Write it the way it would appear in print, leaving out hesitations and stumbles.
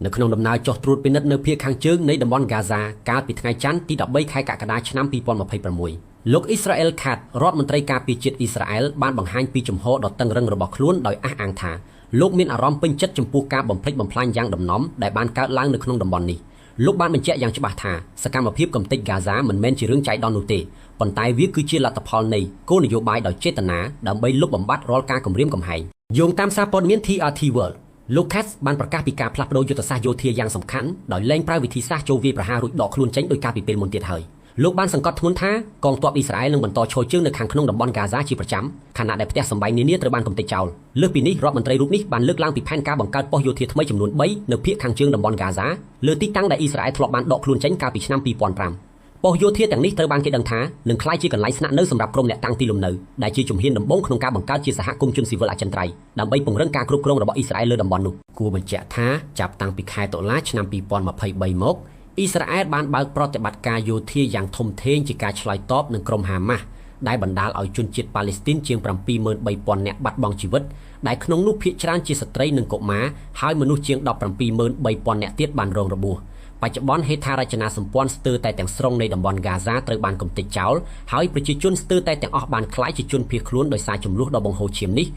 នៅក្នុងដំណើរចុះត្រួតពិនិត្យនៅភាគខាងជើងនៃតំបន់ហ្គាហ្សាកាលពីថ្ងៃច័ន្ទទី13ខែកក្កដាឆ្នាំ2026លោកអ៊ីស្រាអែលខាតរដ្ឋមន្ត្រីការពារជាតិអ៊ីស្រាអែលបានបង្ហាញពីជំហរដ៏តឹងរឹងរបស់ខ្លួនដោយអះអាងថាលោកមានអារម្មណ៍ពេញចិត្តចំពោះការបំផ្លិចបំផ្លាញយ៉ាងដំណំដែលបានកើតឡើងនៅក្នុងតំបន់នេះលោកបានបញ្ជាក់យ៉ាងច្បាស់ថាសកម្មភាពកំទេចហ្គាហ្សាមិនមែនជារឿងចៃដន្យនោះទេប៉ុន្តែវាគឺជាលទ្ធផលនៃគោលនយោបាយដោយចេតនាដើម្បីលុបបំបាត់រាល់ការគំរាមកំហែងយោងតាមសារព័ត៌មាន TRT World លោក Katz បានប្រកាសពីការផ្លាស់ប្តូរយុទ្ធសាស្ត្រយោធាយ៉ាងសំខាន់ដោយលែងប្រើវិធីសាស្ត្រចូលវាយប្រហាររួចដកខ្លួនចេញដោយការពីពេលមុនទៀតហើយលោកបានសង្កត់ធ្ងន់ថាកងទ័ពអ៊ីស្រាអែលនឹងបន្តឈរជើងនៅខាងក្នុងតំបន់ហ្គាហ្សាជាប្រចាំខណៈដែលផ្ទះសម្បែងនានាត្រូវបានកំទេចចោលលើសពីនេះរដ្ឋមន្ត្រីរូបនេះបានលើកឡើងពីផែនការបង្កើតប៉ុស្តិ៍យោធាថ្មីចំនួន3នៅភាគខាងជើងតំបន់ហ្គាហ្សាលើទីតាំងដែលអ៊ីស្រាអែលធ្លាប់បានដកខ្លួនចេញកាលពីឆ្នាំ2005ប៉ុស្តិ៍យោធាទាំងនេះត្រូវបានគេដឹងថានឹងក្លាយជាកន្លែងស្នាក់នៅសម្រាប់ក្រុមអ្នកតាំងទីលំនៅដែលជាជំហានដំបូងក្នុងការបង្កើតជាសហគមន៍ជនស៊ីវិលអចិន្ត្រៃយ៍ដើម្បីពង្រឹងការគ្រប់គ្រងរបស់អ៊ីស្រាអែលលើតំបន់នោះគួរបញ្ជាក់ថាចាប់តាំងពីខែតុលាឆ្នាំ2023មកអ៊ីស្រាអែលបានបើកប្រតិបត្តិការយោធាយ៉ាងធំធេងជាការឆ្លើយតបនឹងក្រុមហាម៉ាស់ដែលបណ្ដាលឲ្យជនជាតិប៉ាឡេស្ទីនជាង 73000 នាក់បាត់បង់ជីវិតដែលក្នុងនោះភាគច្រើនជាស្ត្រីនិងកុមារហើយមនុស្សជាង 173,000 នាក់ទៀតបានរងរបួសបច្ចុប្បន្នហេដ្ឋារចនាសម្ព័ន្ធស្ទើរតែទាំងស្រុងនៃតំបន់ហ្គាហ្សាត្រូវបានកំទេចចោលហើយប្រជាជនស្ទើរតែទាំងអស់បានក្លាយជាជនភៀសខ្លួនដោយសារចំនួនដ៏បង្ហូរឈាមនេះ